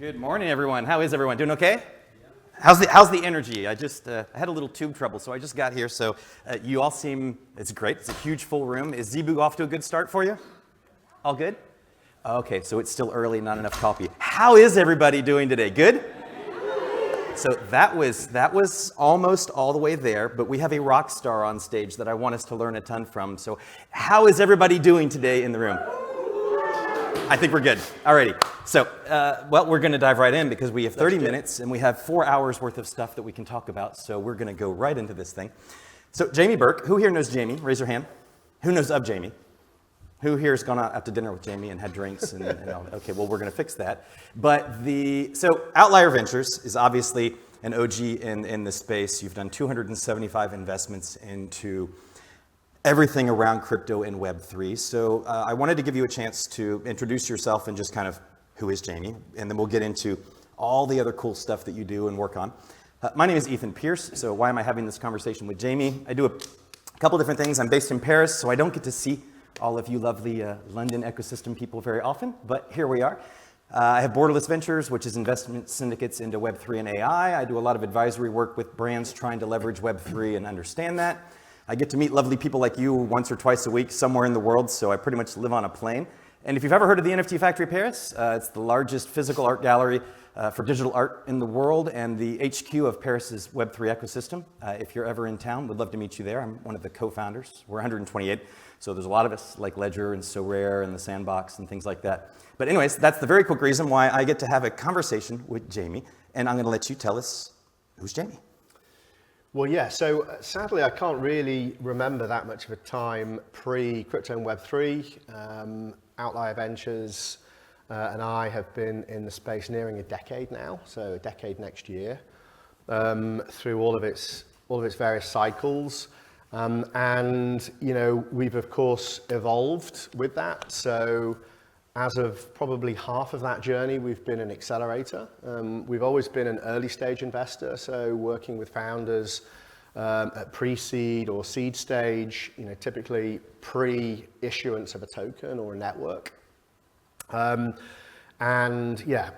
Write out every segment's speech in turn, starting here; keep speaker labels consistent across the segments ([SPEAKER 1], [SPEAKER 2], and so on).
[SPEAKER 1] Good morning, everyone. How is everyone? Doing okay? How's the energy? I had a little tube trouble, so I just got here. So you all seem, it's great. It's a huge full room. Is Zebu off to a good start for you? All good? Okay, so it's still early, not enough coffee. How is everybody doing today? Good? So that was almost all the way there, but we have a rock star on stage that I want us to learn a ton from. So how is everybody doing today in the room? I think we're good. Alrighty. So, well, we're going to dive right in because we have 30 minutes and we have 4 hours worth of stuff that we can talk about. So we're going to go right into this thing. So Jamie Burke, who here knows Jamie? Raise your hand. Who knows of Jamie? Who here has gone out to dinner with Jamie and had drinks and all that? Okay, well, we're going to fix that. But so Outlier Ventures is obviously an OG in this space. You've done 275 investments into everything around crypto and Web3. So I wanted to give you a chance to introduce yourself and just kind of who is Jamie, and then we'll get into all the other cool stuff that you do and work on. My name is Ethan Pierce, so why am I having this conversation with Jamie? I do a couple different things. I'm based in Paris, so I don't get to see all of you lovely London ecosystem people very often, but here we are. I have Borderless Ventures, which is investment syndicates into Web3 and AI. I do a lot of advisory work with brands trying to leverage Web3 and understand that. I get to meet lovely people like you once or twice a week somewhere in the world, so I pretty much live on a plane. And if you've ever heard of the NFT Factory Paris, it's the largest physical art gallery for digital art in the world and the HQ of Paris's Web3 ecosystem. If you're ever in town, would love to meet you there. I'm one of the co-founders. We're 128, so there's a lot of us like Ledger and SoRare and the Sandbox and things like that. But anyways, that's the very quick reason why I get to have a conversation with Jamie, and I'm going to let you tell us who's Jamie.
[SPEAKER 2] Well, yeah, so sadly, I can't really remember that much of a time pre-crypto and Web3. Outlier Ventures and I have been in the space nearing a decade now, so a decade next year, through all of its various cycles. And, you know, we've, of course, evolved with that. So as of probably half of that journey, we've been an accelerator. We've always been an early stage investor, so working with founders at pre-seed or seed stage, you know, typically pre-issuance of a token or a network. And yeah,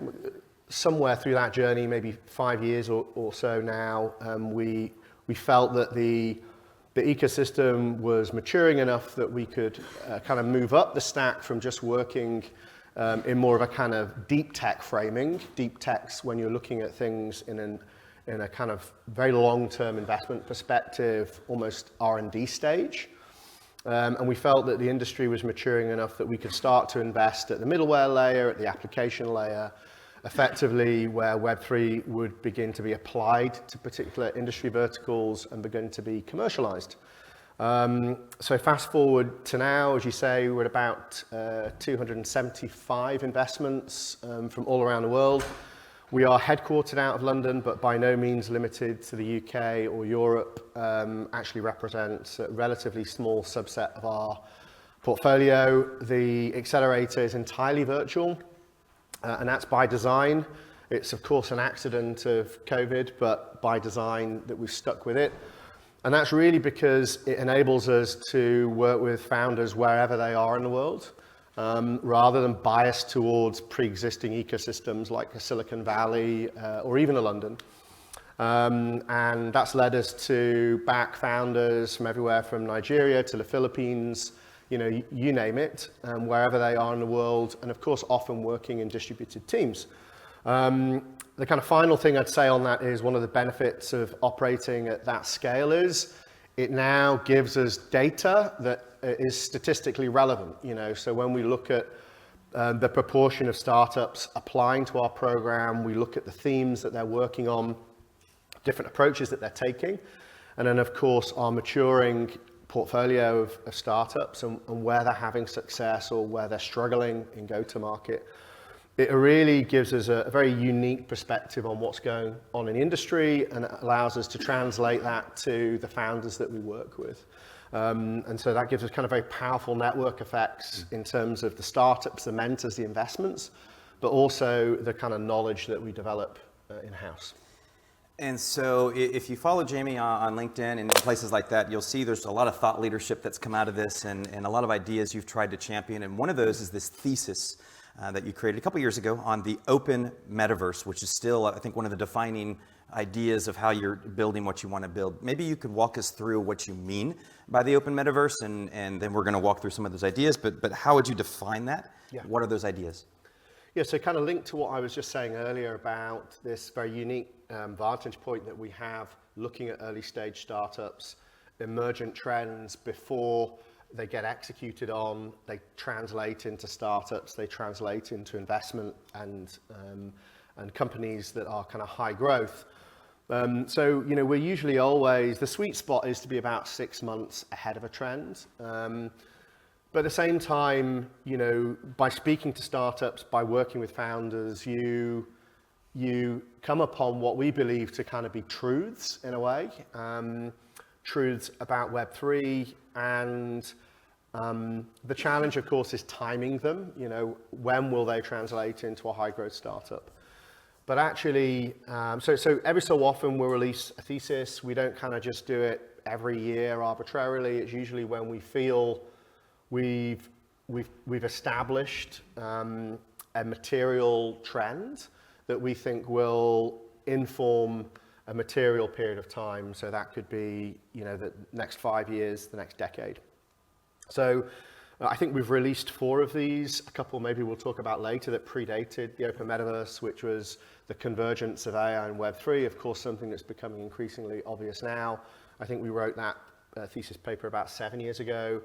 [SPEAKER 2] somewhere through that journey, maybe 5 years or so now, we felt that the ecosystem was maturing enough that we could kind of move up the stack from just working in more of a kind of deep tech framing. Deep tech's when you're looking at things in a kind of very long-term investment perspective, almost R&D stage. And we felt that the industry was maturing enough that we could start to invest at the middleware layer, at the application layer, effectively where Web3 would begin to be applied to particular industry verticals and begin to be commercialized. So fast forward to now, as you say, we're at about 275 investments from all around the world. We are headquartered out of London, but by no means limited to the UK or Europe. Actually represents a relatively small subset of our portfolio. The accelerator is entirely virtual. And that's by design. It's of course an accident of COVID, but by design that we've stuck with it. And that's really because it enables us to work with founders wherever they are in the world, rather than bias towards pre-existing ecosystems like a Silicon Valley or even a London. And that's led us to back founders from everywhere from Nigeria to the Philippines, you know, you name it, wherever they are in the world, and of course often working in distributed teams. The kind of final thing I'd say on that is one of the benefits of operating at that scale is it now gives us data that is statistically relevant, you know, so when we look at the proportion of startups applying to our program, we look at the themes that they're working on, different approaches that they're taking, and then of course our maturing portfolio of startups and where they're having success or where they're struggling in go-to-market. It really gives us a very unique perspective on what's going on in the industry, and it allows us to translate that to the founders that we work with. And so that gives us kind of very powerful network effects in terms of the startups, the mentors, the investments, but also the kind of knowledge that we develop in-house.
[SPEAKER 1] And so if you follow Jamie on LinkedIn and places like that, you'll see there's a lot of thought leadership that's come out of this and a lot of ideas you've tried to champion. And one of those is this thesis that you created a couple years ago on the Open Metaverse, which is still, I think, one of the defining ideas of how you're building what you want to build. Maybe you could walk us through what you mean by the Open Metaverse, and then we're going to walk through some of those ideas, but how would you define that?
[SPEAKER 2] Yeah.
[SPEAKER 1] What are those ideas?
[SPEAKER 2] Yeah, so kind of linked to what I was just saying earlier about this very unique vantage point that we have looking at early stage startups, emergent trends before they get executed on, they translate into startups, they translate into investment and companies that are kind of high growth. So, you know, we're usually always, the sweet spot is to be about 6 months ahead of a trend. But at the same time, you know, by speaking to startups, by working with founders, you come upon what we believe to kind of be truths in a way, truths about Web3, and the challenge, of course, is timing them. You know, when will they translate into a high growth startup? But actually, so every so often we'll release a thesis. We don't kind of just do it every year arbitrarily. It's usually when we feel we've established a material trend that we think will inform a material period of time. So that could be, you know, the next 5 years, the next decade. So I think we've released 4 of these. A couple maybe we'll talk about later that predated the Open Metaverse, which was the convergence of AI and Web3. Of course, something that's becoming increasingly obvious now. I think we wrote that thesis paper about 7 years ago.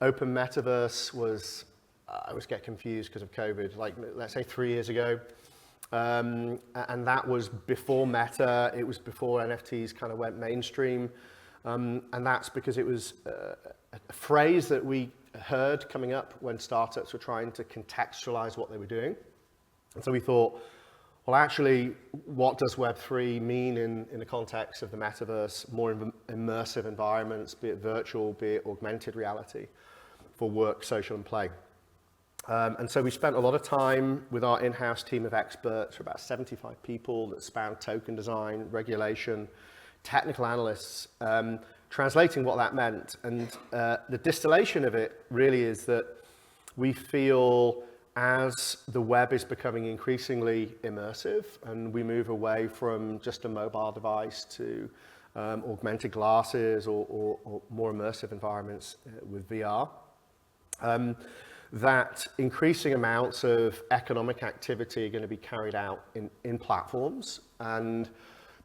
[SPEAKER 2] Open Metaverse was, I always get confused because of COVID, like let's say 3 years ago. And that was before Meta, it was before NFTs kind of went mainstream. And that's because it was a phrase that we heard coming up when startups were trying to contextualize what they were doing. And so we thought, well, actually, what does Web3 mean in the context of the metaverse, more immersive environments, be it virtual, be it augmented reality, for work, social, and play? And so we spent a lot of time with our in-house team of experts, about 75 people that span token design, regulation, technical analysts, translating what that meant. And the distillation of it really is that we feel as the web is becoming increasingly immersive and we move away from just a mobile device to augmented glasses or more immersive environments with VR, that increasing amounts of economic activity are going to be carried out in platforms. And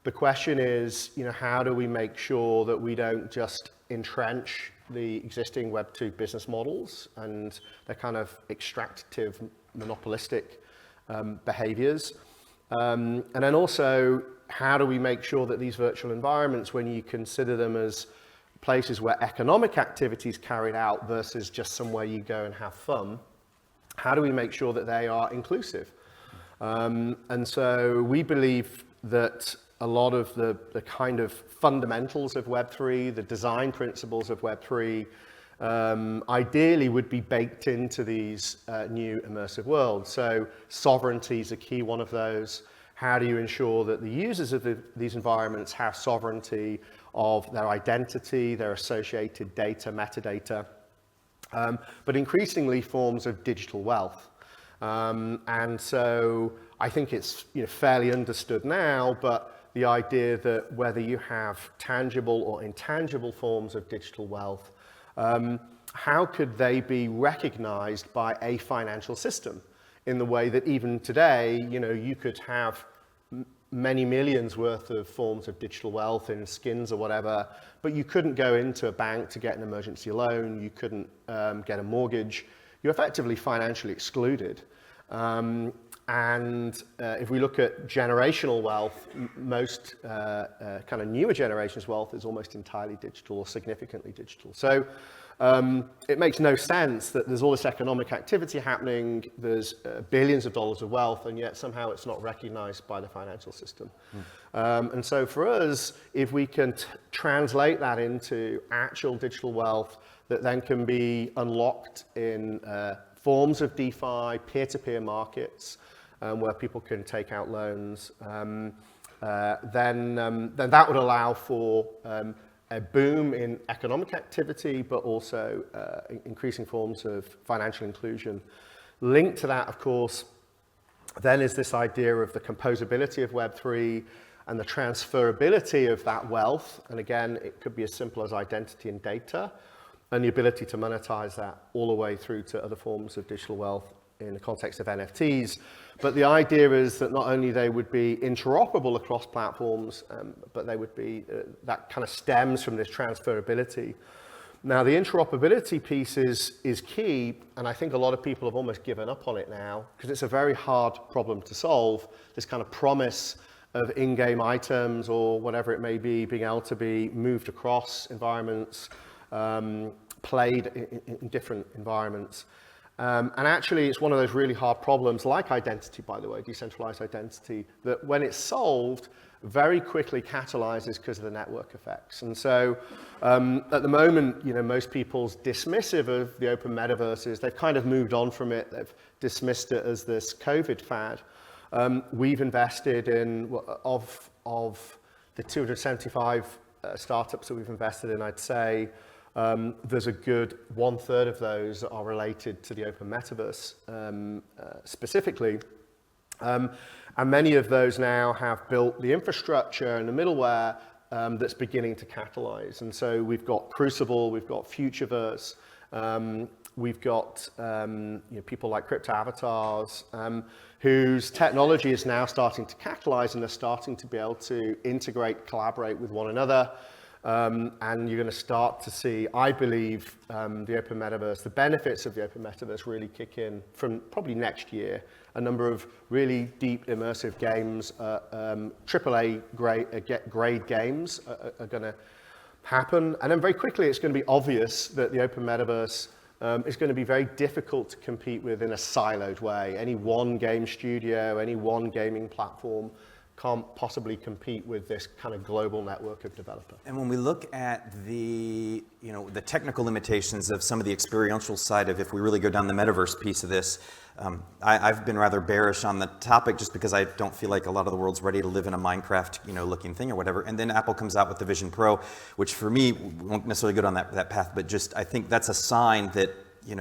[SPEAKER 2] the question is, you know, how do we make sure that we don't just entrench the existing Web2 business models and the kind of extractive, monopolistic behaviors? And then also, how do we make sure that these virtual environments, when you consider them as places where economic activity is carried out versus just somewhere you go and have fun, how do we make sure that they are inclusive? And so we believe that a lot of the kind of fundamentals of Web3, the design principles of Web3, ideally would be baked into these new immersive worlds. So sovereignty is a key one of those. How do you ensure that the users of these environments have sovereignty of their identity, their associated data, metadata, but increasingly forms of digital wealth. And so I think it's, you know, fairly understood now, but the idea that whether you have tangible or intangible forms of digital wealth, how could they be recognized by a financial system in the way that even today, you know, you could have many millions worth of forms of digital wealth in skins or whatever, but you couldn't go into a bank to get an emergency loan, you couldn't get a mortgage, you're effectively financially excluded. And if we look at generational wealth, most kind of newer generations' wealth is almost entirely digital or significantly digital. So it makes no sense that there's all this economic activity happening, there's billions of dollars of wealth, and yet somehow it's not recognized by the financial system. And so for us, if we can translate that into actual digital wealth that then can be unlocked in forms of DeFi, peer-to-peer markets, where people can take out loans, then that would allow for a boom in economic activity, but also increasing forms of financial inclusion. Linked to that, of course, then is this idea of the composability of Web3 and the transferability of that wealth. And again, it could be as simple as identity and data, and the ability to monetize that all the way through to other forms of digital wealth in the context of NFTs. But the idea is that not only they would be interoperable across platforms, but they would be, that kind of stems from this transferability. Now, the interoperability piece is key, and I think a lot of people have almost given up on it now, because it's a very hard problem to solve, this kind of promise of in-game items or whatever it may be, being able to be moved across environments, played in different environments. And actually, it's one of those really hard problems, like identity, by the way, decentralized identity, that when it's solved, very quickly catalyzes because of the network effects. And so at the moment, most people's dismissive of the open metaverses, they've kind of moved on from it. They've dismissed it as this COVID fad. We've invested in, of the 275 startups that we've invested in, I'd say, there's a good 1/3 of those that are related to the open metaverse specifically. And many of those now have built the infrastructure and the middleware that's beginning to catalyze. And so we've got Crucible, we've got Futureverse, we've got people like Crypto Avatars, whose technology is now starting to catalyze, and they're starting to be able to integrate, collaborate with one another. And you're going to start to see, I believe, the Open Metaverse, the benefits of the Open Metaverse really kick in from probably next year. A number of really deep, immersive games, AAA grade games are going to happen. And then very quickly, it's going to be obvious that the Open Metaverse is going to be very difficult to compete with in a siloed way. Any one game studio, any one gaming platform can't possibly compete with this kind of global network of developers.
[SPEAKER 1] And when we look at the technical limitations of some of the experiential side of, if we really go down the metaverse piece of this, I've been rather bearish on the topic just because I don't feel like a lot of the world's ready to live in a Minecraft, looking thing or whatever. And then Apple comes out with the Vision Pro, which for me won't necessarily go down that path, but just I think that's a sign that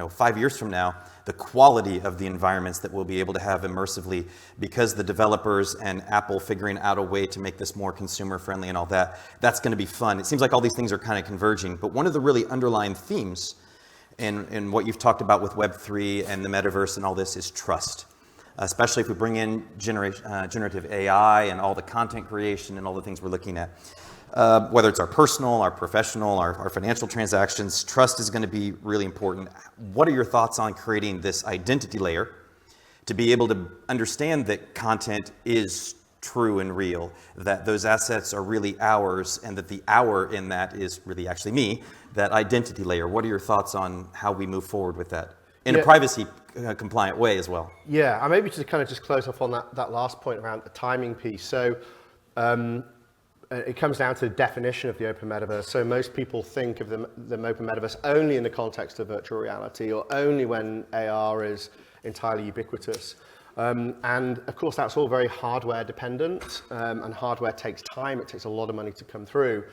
[SPEAKER 1] 5 years from now, the quality of the environments that we'll be able to have immersively, because the developers and Apple figuring out a way to make this more consumer friendly and all that, that's going to be fun. It seems like all these things are kind of converging, but one of the really underlying themes in what you've talked about with Web3 and the metaverse and all this is trust. Especially if we bring in generative AI and all the content creation and all the things we're looking at. Whether it's our personal, our professional, our financial transactions, trust is going to be really important. What are your thoughts on creating this identity layer to be able to understand that content is true and real, that those assets are really ours, and that the our in that is really actually me, that identity layer? What are your thoughts on how we move forward with that in a privacy compliant way as well?
[SPEAKER 2] Yeah, I maybe to kind of just close off on that last point around the timing piece. So it comes down to the definition of the open metaverse. So most people think of the open metaverse only in the context of virtual reality, or only when AR is entirely ubiquitous. And of course, that's all very hardware dependent, and hardware takes time. It takes a lot of money to come through.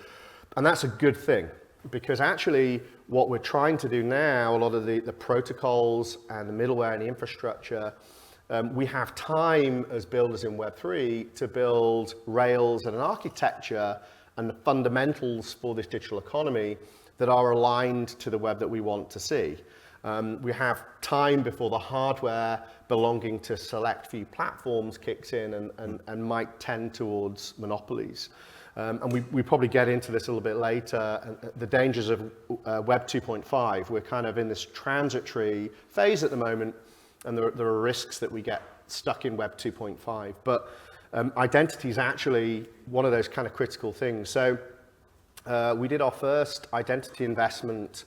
[SPEAKER 2] And that's a good thing, because actually what we're trying to do now, a lot of the protocols and the middleware and the infrastructure, we have time as builders in Web3 to build rails and an architecture and the fundamentals for this digital economy that are aligned to the web that we want to see. We have time before the hardware belonging to select few platforms kicks in and might tend towards monopolies. And we probably get into this a little bit later, the dangers of Web 2.5. We're kind of in this transitory phase at the moment, and there are risks that we get stuck in Web 2.5. But identity is actually one of those kind of critical things. So we did our first identity investment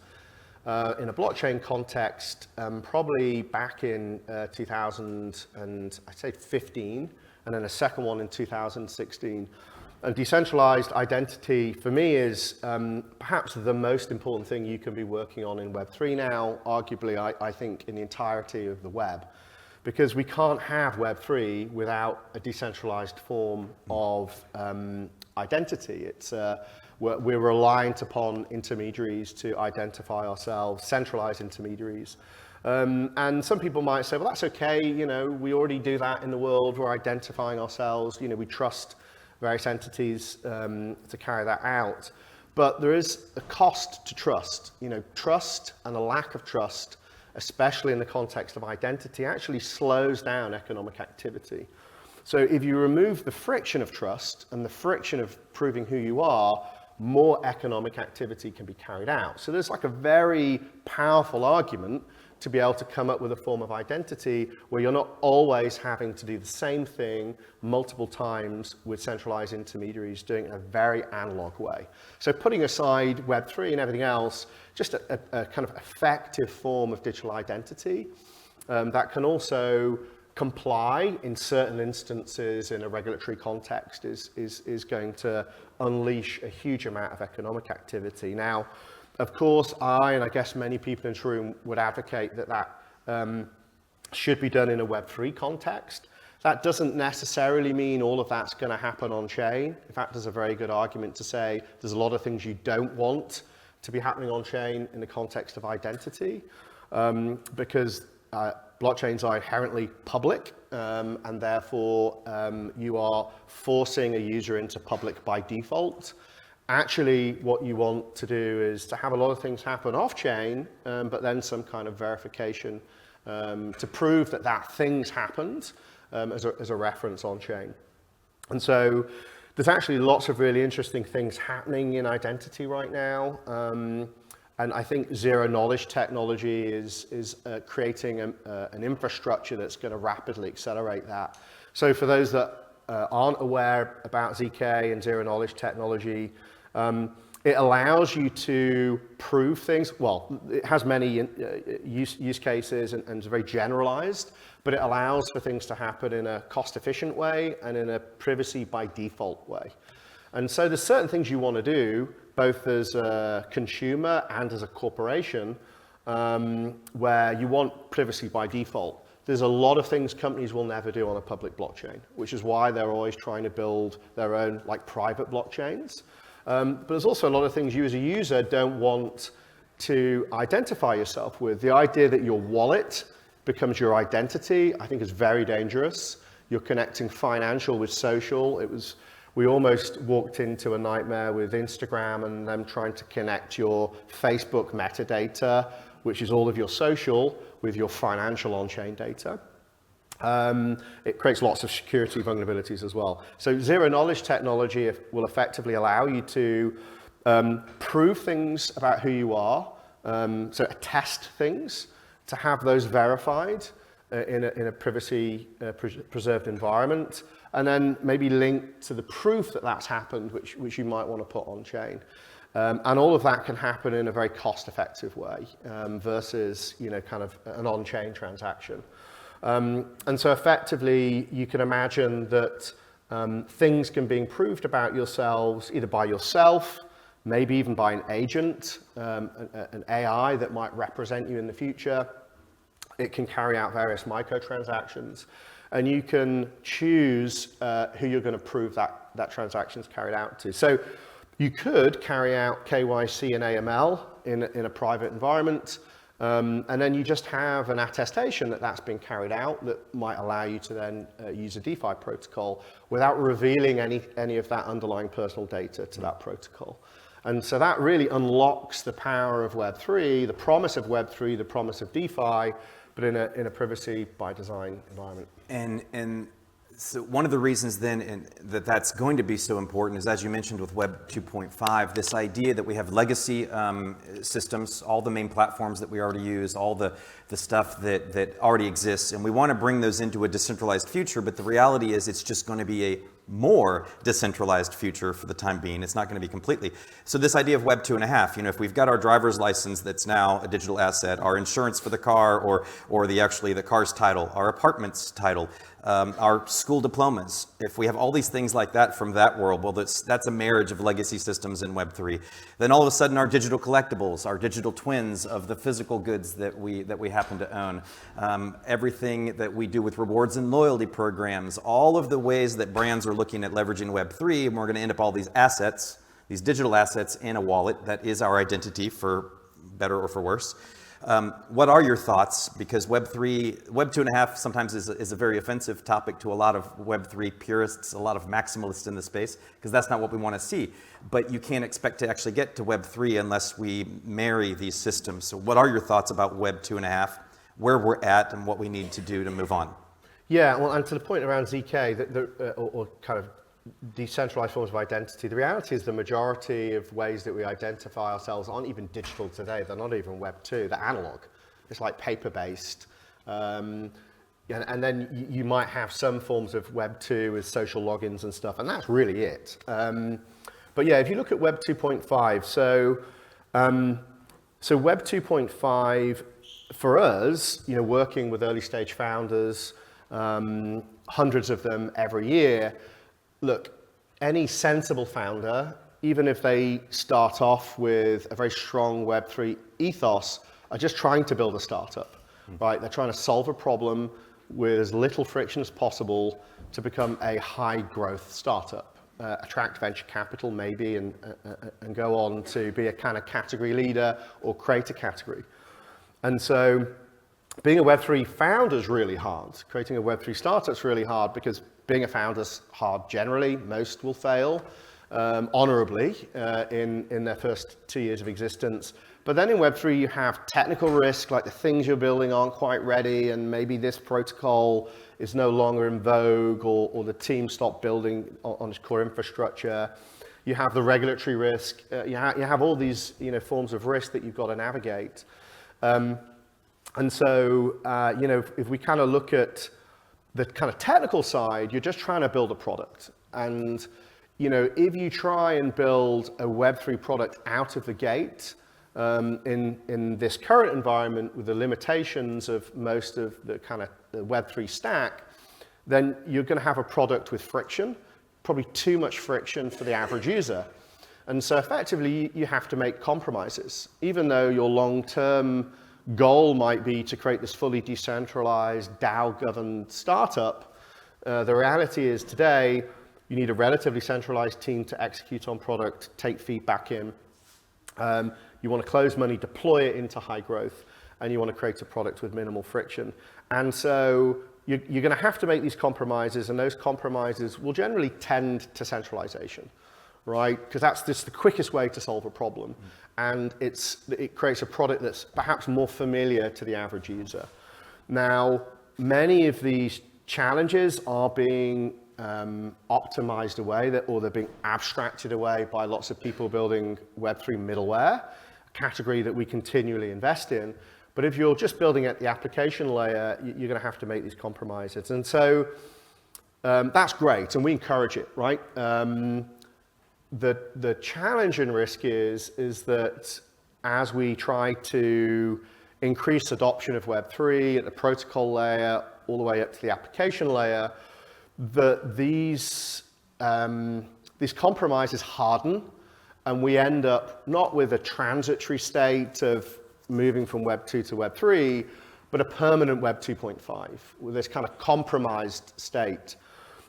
[SPEAKER 2] in a blockchain context, probably back in 2015, and then a second one in 2016. And decentralized identity, for me, is perhaps the most important thing you can be working on in Web3 now, arguably, I think, in the entirety of the web. Because we can't have Web3 without a decentralized form of identity. We're reliant upon intermediaries to identify ourselves, centralized intermediaries. And some people might say, well, that's okay, we already do that in the world, we're identifying ourselves, we trust various entities to carry that out. But there is a cost to trust. Trust and a lack of trust, especially in the context of identity, actually slows down economic activity. So if you remove the friction of trust and the friction of proving who you are, more economic activity can be carried out. So there's like a very powerful argument to be able to come up with a form of identity where you're not always having to do the same thing multiple times with centralized intermediaries doing it in a very analog way. So putting aside Web3 and everything else, just a kind of effective form of digital identity that can also comply in certain instances in a regulatory context is going to unleash a huge amount of economic activity. Now, of course, and I guess many people in this room would advocate that should be done in a Web3 context. That doesn't necessarily mean all of that's going to happen on chain. In fact, there's a very good argument to say there's a lot of things you don't want to be happening on chain in the context of identity, because blockchains are inherently public, and therefore you are forcing a user into public by default. Actually, what you want to do is to have a lot of things happen off-chain, but then some kind of verification to prove that things happened as a reference on-chain. And so there's actually lots of really interesting things happening in identity right now. And I think zero-knowledge technology is creating an infrastructure that's going to rapidly accelerate that. So for those that aren't aware about ZK and zero-knowledge technology, it allows you to prove things. Well, it has many use cases and is very generalized, but it allows for things to happen in a cost-efficient way and in a privacy by default way. And so there's certain things you want to do, both as a consumer and as a corporation, where you want privacy by default. There's a lot of things companies will never do on a public blockchain, which is why they're always trying to build their own private blockchains. But there's also a lot of things you as a user don't want to identify yourself with. The idea that your wallet becomes your identity, I think, is very dangerous. You're connecting financial with social. We almost walked into a nightmare with Instagram and them trying to connect your Facebook metadata, which is all of your social, with your financial on-chain data. It creates lots of security vulnerabilities as well. So zero-knowledge technology will effectively allow you to prove things about who you are, so attest things, to have those verified in a privacy preserved environment, and then maybe link to the proof that that's happened, which you might want to put on chain. And all of that can happen in a very cost-effective way versus kind of an on-chain transaction. And so effectively, you can imagine that things can be proved about yourselves either by yourself, maybe even by an agent, an AI that might represent you in the future. It can carry out various microtransactions, and you can choose who you're going to prove that transaction's carried out to. So you could carry out KYC and AML in a private environment, and then you just have an attestation that that's been carried out that might allow you to then use a DeFi protocol without revealing any of that underlying personal data to that protocol. And so that really unlocks the power of Web3, the promise of Web3, the promise of DeFi, but in a privacy by design environment. And
[SPEAKER 1] so one of the reasons then that's going to be so important is, as you mentioned with Web 2.5, this idea that we have legacy systems, all the main platforms that we already use, all the stuff that already exists, and we want to bring those into a decentralized future, but the reality is it's just going to be a more decentralized future for the time being. It's not going to be completely. So this idea of Web 2.5, if we've got our driver's license that's now a digital asset, our insurance for the car, or the car's title, our apartment's title, our school diplomas, if we have all these things like that from that world, well, that's a marriage of legacy systems in Web 3. Then all of a sudden our digital collectibles, our digital twins of the physical goods that we happen to own, everything that we do with rewards and loyalty programs, all of the ways that brands are looking at leveraging Web 3, and we're going to end up all these assets, these digital assets in a wallet that is our identity, for better or for worse. What are your thoughts? Because Web 2.5 sometimes is a very offensive topic to a lot of Web 3 purists, a lot of maximalists in the space, because that's not what we want to see. But you can't expect to actually get to Web 3 unless we marry these systems. So what are your thoughts about Web 2.5, where we're at, and what we need to do to move on?
[SPEAKER 2] Yeah, well, and to the point around ZK, or kind of decentralized forms of identity, the reality is the majority of ways that we identify ourselves aren't even digital today. They're not even Web 2, they're analog. It's like paper-based. And then you might have some forms of Web 2 with social logins and stuff, and that's really it. But yeah, if you look at Web 2.5, so Web 2.5, for us, working with early stage founders, hundreds of them every year, look, any sensible founder, even if they start off with a very strong Web3 ethos, are just trying to build a startup, right? They're trying to solve a problem with as little friction as possible to become a high growth startup, attract venture capital maybe, and go on to be a kind of category leader or create a category. And so being a Web3 founder is really hard. Creating a Web3 startup is really hard because being a founder is hard generally. Most will fail honorably in their first 2 years of existence. But then in Web3, you have technical risk, like the things you're building aren't quite ready, and maybe this protocol is no longer in vogue, or the team stopped building on its core infrastructure. You have the regulatory risk. You have all these forms of risk that you've got to navigate. And so, if we kind of look at the kind of technical side, you're just trying to build a product. And, if you try and build a Web3 product out of the gate in this current environment with the limitations of most of the kind of the Web3 stack, then you're going to have a product with friction, probably too much friction for the average user. And so effectively, you have to make compromises, even though your long-term goal might be to create this fully decentralized, DAO-governed startup. The reality is today, you need a relatively centralized team to execute on product, take feedback in. You want to close money, deploy it into high growth, and you want to create a product with minimal friction. And so you're going to have to make these compromises, and those compromises will generally tend to centralization, right? Because that's just the quickest way to solve a problem. And it creates a product that's perhaps more familiar to the average user. Now, many of these challenges are being optimized away, or they're being abstracted away by lots of people building Web3 middleware, a category that we continually invest in. But if you're just building at the application layer, you're going to have to make these compromises. And so that's great, and we encourage it, right? The challenge and risk is that as we try to increase adoption of Web3 at the protocol layer all the way up to the application layer, that these compromises harden, and we end up not with a transitory state of moving from Web 2 to Web 3, but a permanent Web 2.5 with this kind of compromised state.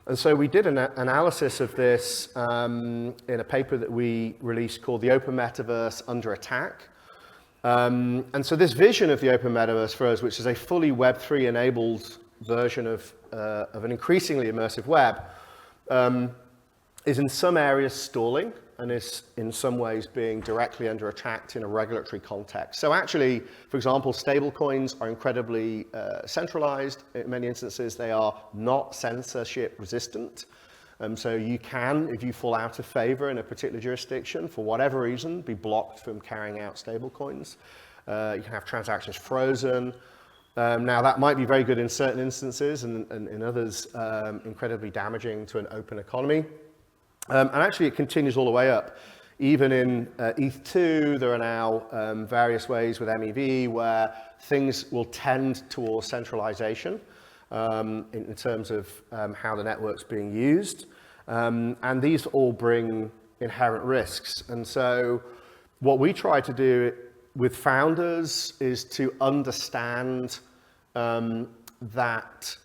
[SPEAKER 2] And so we did an analysis of this in a paper that we released called the Open Metaverse Under Attack. And so this vision of the Open Metaverse for us, which is a fully Web3 enabled version of an increasingly immersive web, is in some areas stalling and is in some ways being directly under attack in a regulatory context. So actually, for example, stablecoins are incredibly centralized. In many instances, they are not censorship resistant. So you can, if you fall out of favor in a particular jurisdiction, for whatever reason, be blocked from carrying out stablecoins. You can have transactions frozen. Now, that might be very good in certain instances, and in others, incredibly damaging to an open economy. And actually, it continues all the way up. Even in ETH2, there are now various ways with MEV where things will tend towards centralization in terms of how the network's being used. And these all bring inherent risks. And so what we try to do with founders is to understand that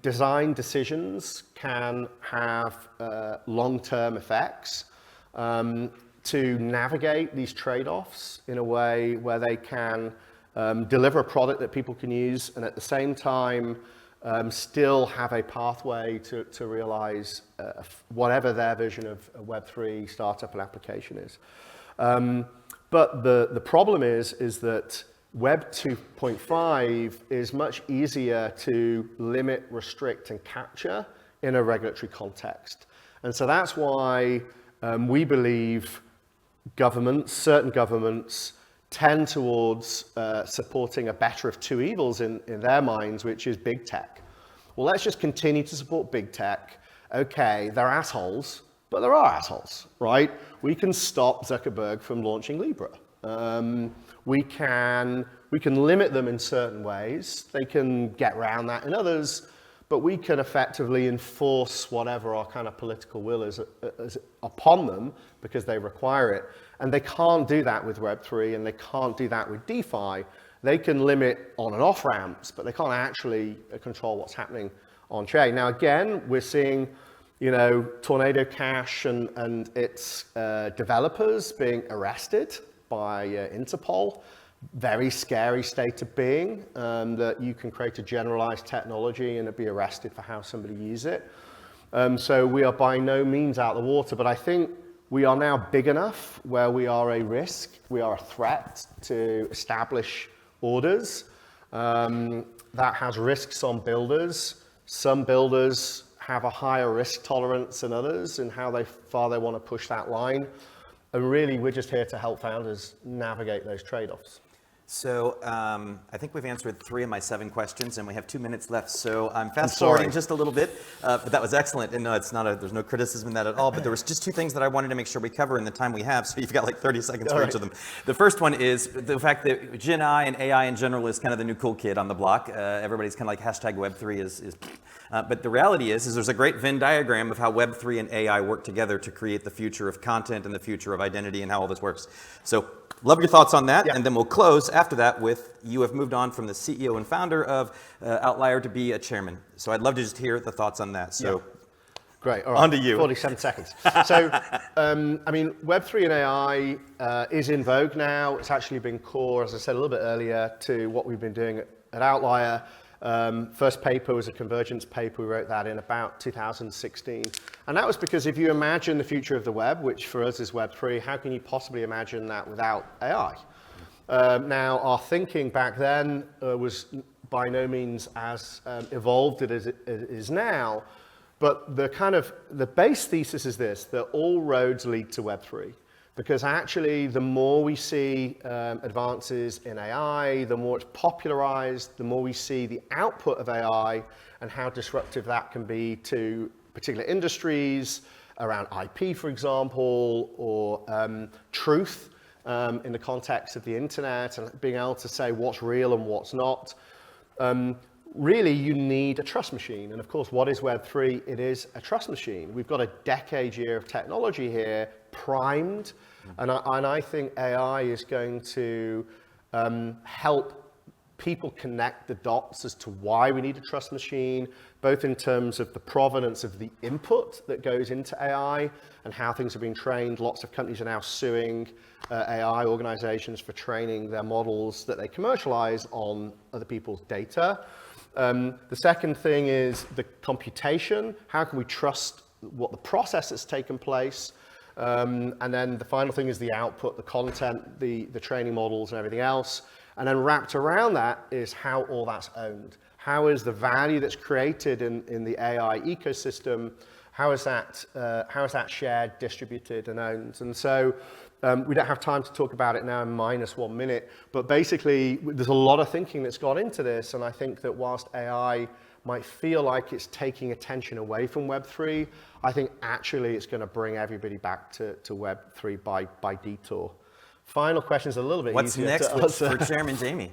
[SPEAKER 2] design decisions can have long-term effects, to navigate these trade-offs in a way where they can deliver a product that people can use, and at the same time, still have a pathway to realize whatever their vision of a Web3 startup and application is. But the problem is that Web 2.5 is much easier to limit, restrict, and capture in a regulatory context. And so that's why we believe certain governments tend towards supporting a better of two evils in their minds, which is big tech. Well, let's just continue to support big tech. Okay, they're assholes, but there are assholes, right? We can stop Zuckerberg from launching Libra. We can limit them in certain ways. They can get around that in others, but we can effectively enforce whatever our kind of political will is upon them because they require it. And they can't do that with Web3, and they can't do that with DeFi. They can limit on and off ramps, but they can't actually control what's happening on chain. Now, again, we're seeing, Tornado Cash and its developers being arrested by Interpol. Very scary state of being, that you can create a generalized technology and be arrested for how somebody uses it. So we are by no means out of the water, but I think we are now big enough where we are a risk, we are a threat to established orders. That has risks on builders. Some builders have a higher risk tolerance than others in how far they want to push that line. And really, we're just here to help founders navigate those trade-offs.
[SPEAKER 1] So I think we've answered 3 of my 7 questions, and we have 2 minutes left. So I'm fast-forwarding just a little bit, but that was excellent. And no, there's no criticism in that at all. But there was just 2 things that I wanted to make sure we cover in the time we have. So you've got like 30 seconds for each of them. The first one is the fact that Gen I and AI in general is kind of the new cool kid on the block. Everybody's kind of like hashtag Web3 is. But the reality is there's a great Venn diagram of how Web3 and AI work together to create the future of content and the future of identity and how all this works. So love your thoughts on that, and then we'll close after that with you have moved on from the CEO and founder of Outlier to be a chairman. So I'd love to just hear the thoughts on that. So
[SPEAKER 2] great, all right.
[SPEAKER 1] On to you.
[SPEAKER 2] 47 seconds. So, Web3 and AI is in vogue now. It's actually been core, as I said a little bit earlier, to what we've been doing at Outlier. First paper was a convergence paper. We wrote that in about 2016. And that was because if you imagine the future of the web, which for us is Web3, how can you possibly imagine that without AI? Now, our thinking back then was by no means as evolved as it is now, but the base thesis is this, that all roads lead to Web3. Because actually, the more we see advances in AI, the more it's popularized, the more we see the output of AI and how disruptive that can be to particular industries, around IP, for example, or truth in the context of the internet and being able to say what's real and what's not. Really, you need a trust machine. And of course, what is Web3? It is a trust machine. We've got a decade year of technology here, primed. And I think AI is going to help people connect the dots as to why we need a trust machine, both in terms of the provenance of the input that goes into AI and how things are being trained. Lots of companies are now suing AI organizations for training their models that they commercialize on other people's data. The second thing is the computation. How can we trust what the process that's taken place? And then the final thing is the output, the content, the training models and everything else. And then wrapped around that is how all that's owned. How is the value that's created in the AI ecosystem, how is that shared, distributed and owned? And so we don't have time to talk about it now in -1 minute, but basically there's a lot of thinking that's gone into this. And I think that whilst AI might feel like it's taking attention away from Web3, I think actually it's going to bring everybody back to Web3 by detour. Final question is a little bit
[SPEAKER 1] What's
[SPEAKER 2] easier
[SPEAKER 1] next
[SPEAKER 2] to answer.
[SPEAKER 1] for Chairman Jamie?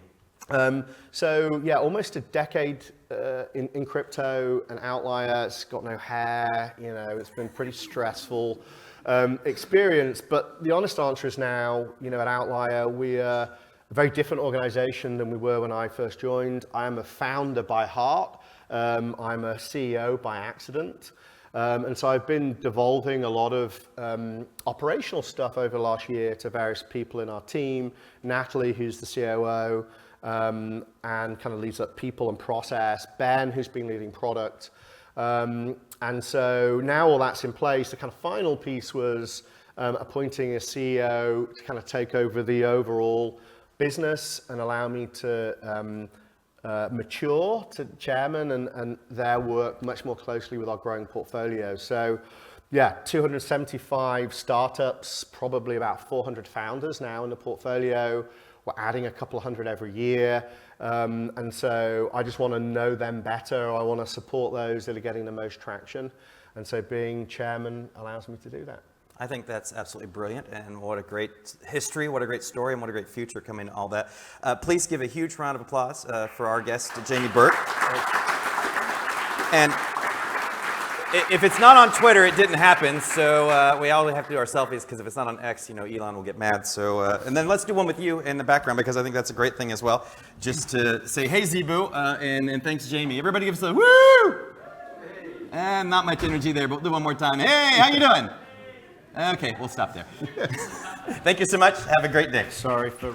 [SPEAKER 2] So yeah, almost a decade in crypto and Outlier. It's got no hair, it's been pretty stressful experience. But the honest answer is now, at Outlier, we are a very different organization than we were when I first joined. I am a founder by heart. I'm a CEO by accident. And so I've been devolving a lot of operational stuff over the last year to various people in our team. Natalie, who's the COO, and kind of leads up people and process. Ben, who's been leading product. And so now all that's in place. The kind of final piece was appointing a CEO to kind of take over the overall business and allow me to mature to chairman and their work much more closely with our growing portfolio. So yeah, 275 startups, probably about 400 founders now in the portfolio. We're adding a couple of hundred every year. And so I just want to know them better. I want to support those that are getting the most traction. And so being chairman allows me to do that.
[SPEAKER 1] I think that's absolutely brilliant, and what a great history, what a great story, and what a great future coming in all that. Please give a huge round of applause for our guest, Jamie Burke. And if it's not on Twitter, it didn't happen, so we all have to do our selfies, because if it's not on X, you know, Elon will get mad. So, and then let's do one with you in the background, because I think that's a great thing as well. Just to say, hey, Zebu, and thanks, Jamie. Everybody give us a woo! And not much energy there, but we'll do one more time. Hey, how you doing? Okay, we'll stop there. Thank you so much. Have a great day.
[SPEAKER 2] Sorry for...